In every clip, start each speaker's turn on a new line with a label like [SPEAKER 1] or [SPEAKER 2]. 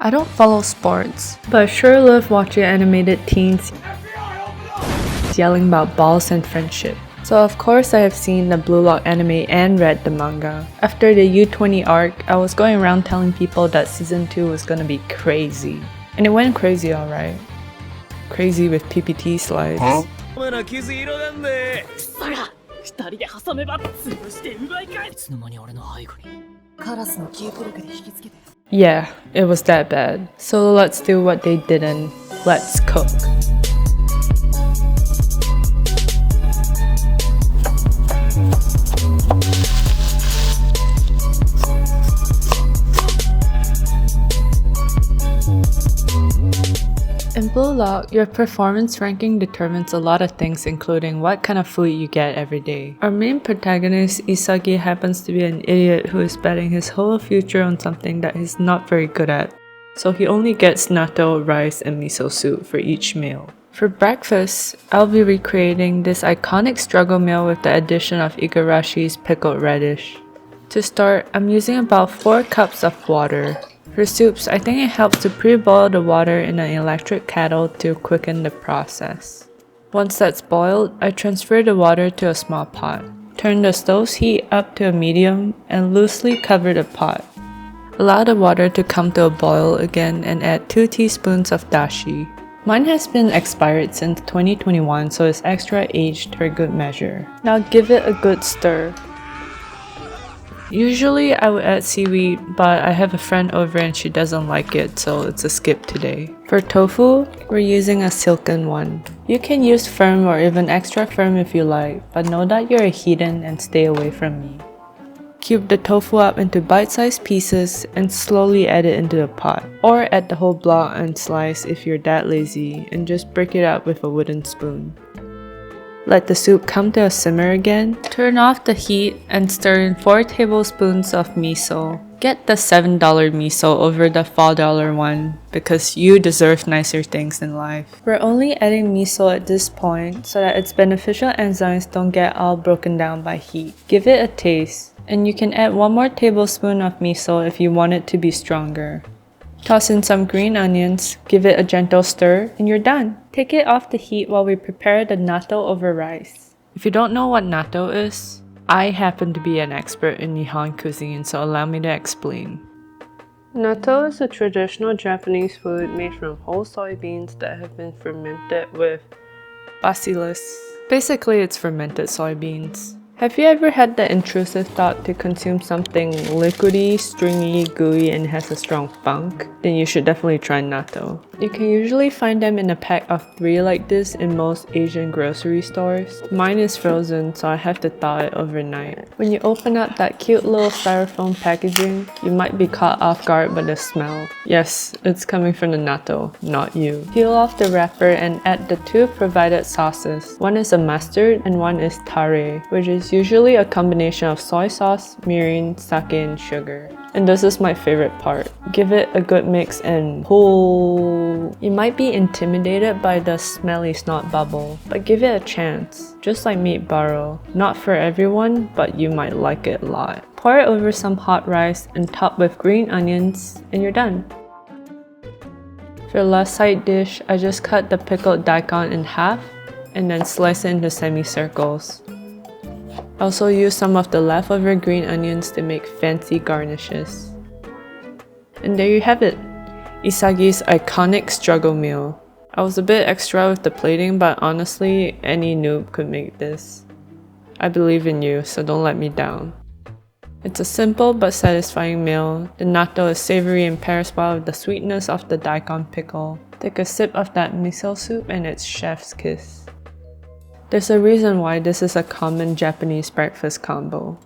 [SPEAKER 1] I don't follow sports, but I sure love watching animated teens yelling about balls and friendship. So of course I have seen the Blue Lock anime and read the manga. After the U20 arc, I was going around telling people that season 2 was gonna be crazy. And it went crazy alright. Crazy with PPT slides. Huh? Yeah, it was that bad. So let's do what they didn't. Let's cook. In Blue Lock, your performance ranking determines a lot of things, including what kind of food you get every day. Our main protagonist, Isagi, happens to be an idiot who is betting his whole future on something that he's not very good at. So he only gets natto, rice, and miso soup for each meal. For breakfast, I'll be recreating this iconic struggle meal with the addition of Igarashi's pickled radish. To start, I'm using about 4 cups of water. For soups, I think it helps to pre-boil the water in an electric kettle to quicken the process. Once that's boiled, I transfer the water to a small pot. Turn the stove's heat up to a medium and loosely cover the pot. Allow the water to come to a boil again and add 2 teaspoons of dashi. Mine has been expired since 2021, so it's extra aged for good measure. Now give it a good stir. Usually I would add seaweed, but I have a friend over and she doesn't like it, so it's a skip today. For tofu, we're using a silken one. You can use firm or even extra firm if you like, but know that you're a heathen and stay away from me. Cube the tofu up into bite-sized pieces and slowly add it into the pot. Or add the whole block and slice if you're that lazy, and just break it up with a wooden spoon. Let the soup come to a simmer again. Turn off the heat and stir in 4 tablespoons of miso. Get the $7 miso over the $4 one because you deserve nicer things in life. We're only adding miso at this point so that its beneficial enzymes don't get all broken down by heat. Give it a taste, and you can add 1 more tablespoon of miso if you want it to be stronger. Toss in some green onions, give it a gentle stir, and you're done. Take it off the heat while we prepare the natto over rice. If you don't know what natto is, I happen to be an expert in Nihon cuisine, so allow me to explain. Natto is a traditional Japanese food made from whole soybeans that have been fermented with bacillus. Basically, it's fermented soybeans. Have you ever had the intrusive thought to consume something liquidy, stringy, gooey, and has a strong funk? Then you should definitely try natto. You can usually find them in a pack of 3 like this in most Asian grocery stores. Mine is frozen, so I have to thaw it overnight. When you open up that cute little styrofoam packaging, you might be caught off guard by the smell. Yes, it's coming from the natto, not you. Peel off the wrapper and add the 2 provided sauces. One is a mustard and one is tare, which is usually a combination of soy sauce, mirin, sake, and sugar. And this is my favorite part. Give it a good mix and pull. You might be intimidated by the smelly snot bubble, but give it a chance. Just like meat baro. Not for everyone, but you might like it a lot. Pour it over some hot rice and top with green onions, and you're done. For the last side dish, I just cut the pickled daikon in half and then slice it into semicircles. I also use some of the leftover green onions to make fancy garnishes. And there you have it! Isagi's iconic struggle meal. I was a bit extra with the plating, but honestly, any noob could make this. I believe in you, so don't let me down. It's a simple but satisfying meal. The natto is savory and pairs well with the sweetness of the daikon pickle. Take a sip of that miso soup and it's chef's kiss. There's a reason why this is a common Japanese breakfast combo.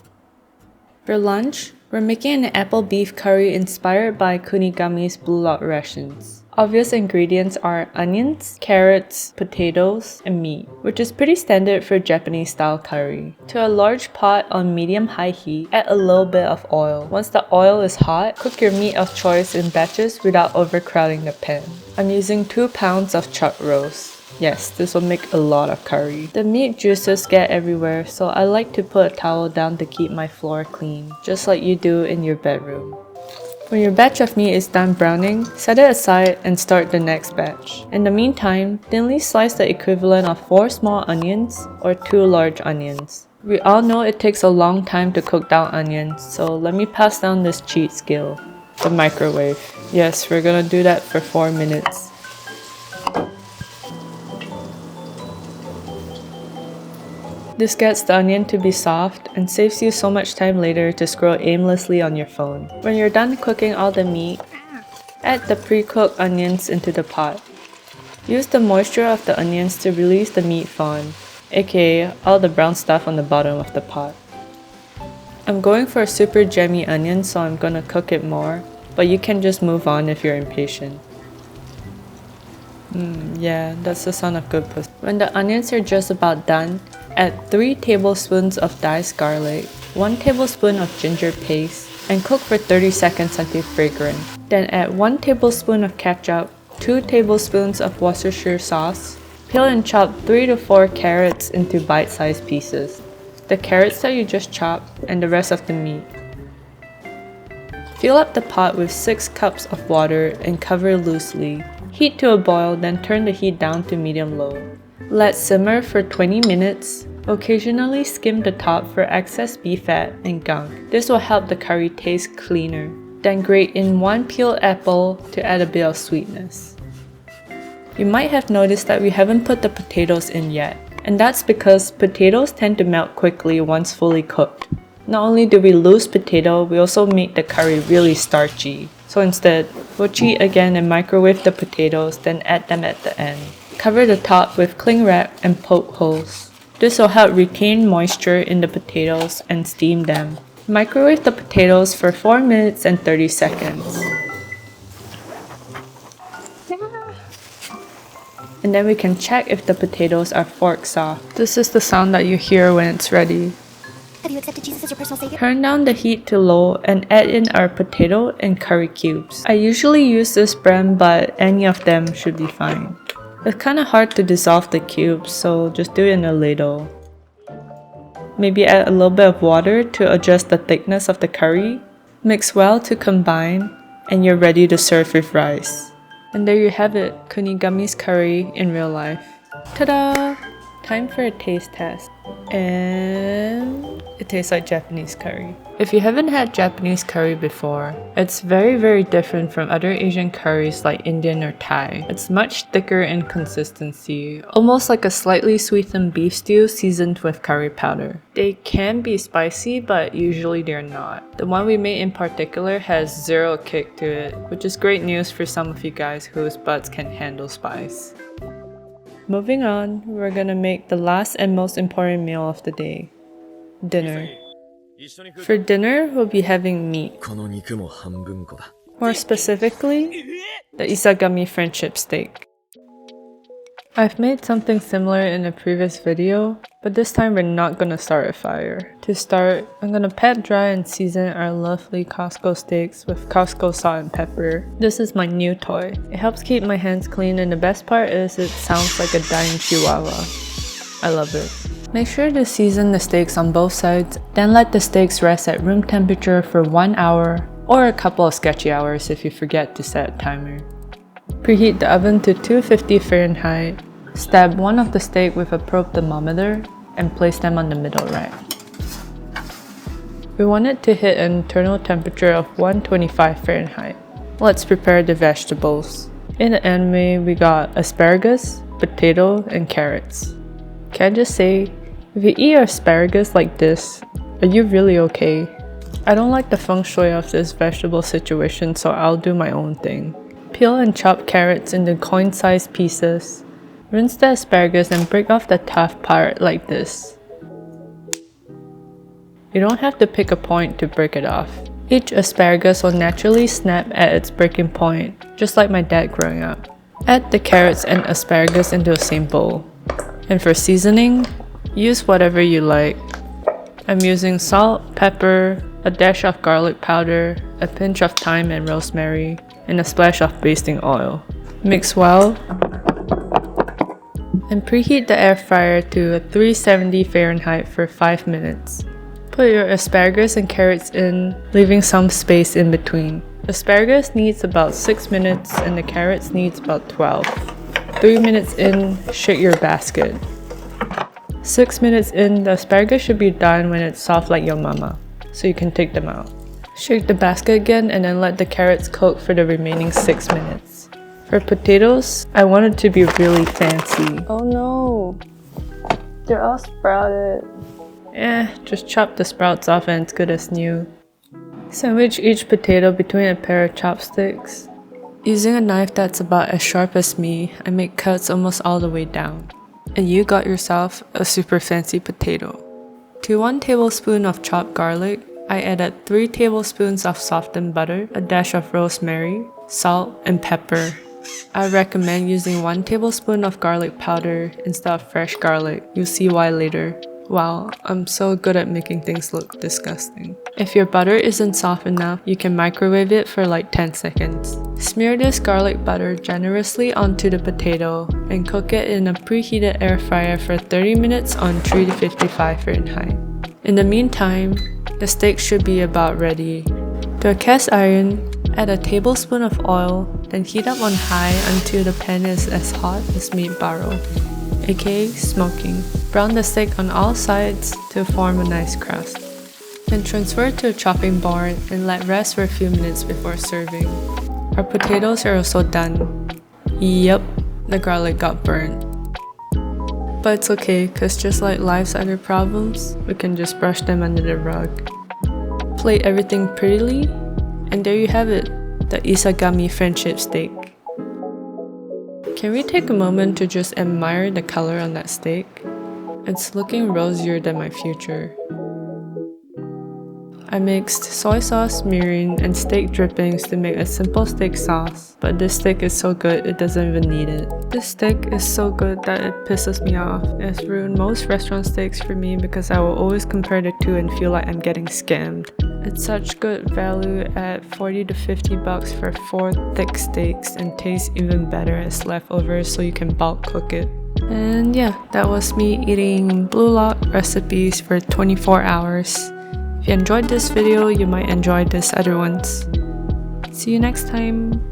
[SPEAKER 1] For lunch, we're making an apple beef curry inspired by Kunigami's Blue Lock rations. Obvious ingredients are onions, carrots, potatoes, and meat, which is pretty standard for Japanese style curry. To a large pot on medium-high heat, add a little bit of oil. Once the oil is hot, cook your meat of choice in batches without overcrowding the pan. I'm using 2 pounds of chuck roast. Yes, this will make a lot of curry. The meat juices get everywhere, so I like to put a towel down to keep my floor clean, just like you do in your bedroom. When your batch of meat is done browning, set it aside and start the next batch. In the meantime, thinly slice the equivalent of 4 small onions or 2 large onions. We all know it takes a long time to cook down onions, so let me pass down this cheat skill. The microwave. Yes, we're gonna do that for 4 minutes. This gets the onion to be soft and saves you so much time later to scroll aimlessly on your phone. When you're done cooking all the meat, add the pre-cooked onions into the pot. Use the moisture of the onions to release the meat fond, aka all the brown stuff on the bottom of the pot. I'm going for a super jammy onion, so I'm gonna cook it more, but you can just move on if you're impatient. Yeah, that's the sound of good pussy. When the onions are just about done, add 3 tablespoons of diced garlic, 1 tablespoon of ginger paste, and cook for 30 seconds until fragrant. Then add 1 tablespoon of ketchup, 2 tablespoons of Worcestershire sauce. Peel and chop 3 to 4 carrots into bite-sized pieces. The carrots that you just chopped and the rest of the meat. Fill up the pot with 6 cups of water and cover loosely. Heat to a boil, then turn the heat down to medium-low. Let simmer for 20 minutes. Occasionally skim the top for excess beef fat and gunk. This will help the curry taste cleaner. Then grate in 1 peeled apple to add a bit of sweetness. You might have noticed that we haven't put the potatoes in yet, and that's because potatoes tend to melt quickly once fully cooked. Not only do we lose potato, we also make the curry really starchy. So instead, we'll cheat again and microwave the potatoes, then add them at the end. Cover the top with cling wrap and poke holes. This will help retain moisture in the potatoes and steam them. Microwave the potatoes for 4 minutes and 30 seconds. And then we can check if the potatoes are fork soft. This is the sound that you hear when it's ready.
[SPEAKER 2] Have you accepted Jesus as your personal savior?
[SPEAKER 1] Turn down the heat to low and add in our potato and curry cubes. I usually use this brand, but any of them should be fine. It's kinda hard to dissolve the cubes, so just do it in a ladle. Maybe add a little bit of water to adjust the thickness of the curry. Mix well to combine, and you're ready to serve with rice. And there you have it, Kunigami's curry in real life. Ta-da! Time for a taste test. And it tastes like Japanese curry. If you haven't had Japanese curry before, it's very different from other Asian curries like Indian or Thai. It's much thicker in consistency, almost like a slightly sweetened beef stew seasoned with curry powder. They can be spicy, but usually they're not. The one we made in particular has 0 kick to it, which is great news for some of you guys whose butts can handle spice. Moving on, we're gonna make the last and most important meal of the day. Dinner. For dinner, we'll be having meat. More specifically, the isagami friendship steak. I've made something similar in a previous video, but this time we're not gonna start a fire. To start, I'm gonna pat dry and season our lovely Costco steaks with Costco salt and pepper. This is my new toy. It helps keep my hands clean, and the best part is it sounds like a dying chihuahua. I love it. Make sure to season the steaks on both sides, then let the steaks rest at room temperature for 1 hour, or a couple of sketchy hours if you forget to set a timer. Preheat the oven to 250 Fahrenheit. Stab one of the steak with a probe thermometer and place them on the middle rack. We want it to hit an internal temperature of 125 Fahrenheit. Let's prepare the vegetables. In the anime, we got asparagus, potato, and carrots. Can I just say, if you eat asparagus like this, are you really okay? I don't like the feng shui of this vegetable situation, so I'll do my own thing. Peel and chop carrots into coin-sized pieces. Rinse the asparagus and break off the tough part like this. You don't have to pick a point to break it off. Each asparagus will naturally snap at its breaking point, just like my dad growing up. Add the carrots and asparagus into the same bowl. And for seasoning, use whatever you like. I'm using salt, pepper, a dash of garlic powder, a pinch of thyme and rosemary, and a splash of basting oil. Mix well and preheat the air fryer to 370 Fahrenheit for 5 minutes. Put your asparagus and carrots in, leaving some space in between. Asparagus needs about 6 minutes and the carrots needs about 12. 3 minutes in, shake your basket. 6 minutes in, the asparagus should be done when it's soft like your mama, so you can take them out. Shake the basket again and then let the carrots cook for the remaining 6 minutes. For potatoes, I want it to be really fancy. Oh no! They're all sprouted. Just chop the sprouts off and it's good as new. Sandwich each potato between a pair of chopsticks. Using a knife that's about as sharp as me, I make cuts almost all the way down. And you got yourself a super fancy potato. To 1 tablespoon of chopped garlic, I added 3 tablespoons of softened butter, a dash of rosemary, salt, and pepper. I recommend using 1 tablespoon of garlic powder instead of fresh garlic. You'll see why later. Wow, I'm so good at making things look disgusting. If your butter isn't soft enough, you can microwave it for like 10 seconds. Smear this garlic butter generously onto the potato and cook it in a preheated air fryer for 30 minutes on 3 to 55 Fahrenheit. In the meantime, the steak should be about ready. To a cast iron, add a tablespoon of oil, then heat up on high until the pan is as hot as meat barrel, aka smoking. Brown the steak on all sides to form a nice crust. Then transfer it to a chopping board and let rest for a few minutes before serving. Our potatoes are also done. Yep, the garlic got burned. But it's okay, cause just like life's other problems, we can just brush them under the rug. Plate everything prettily, and there you have it, the isagami friendship steak. Can we take a moment to just admire the color on that steak? It's looking rosier than my future. I mixed soy sauce, mirin, and steak drippings to make a simple steak sauce, but this steak is so good it doesn't even need it. This steak is so good that it pisses me off. It's ruined most restaurant steaks for me because I will always compare the two and feel like I'm getting scammed. It's such good value at 40 to 50 bucks for 4 thick steaks and tastes even better as leftovers so you can bulk cook it. And yeah, that was me eating Blue Lock recipes for 24 hours. If you enjoyed this video, you might enjoy this other ones. See you next time!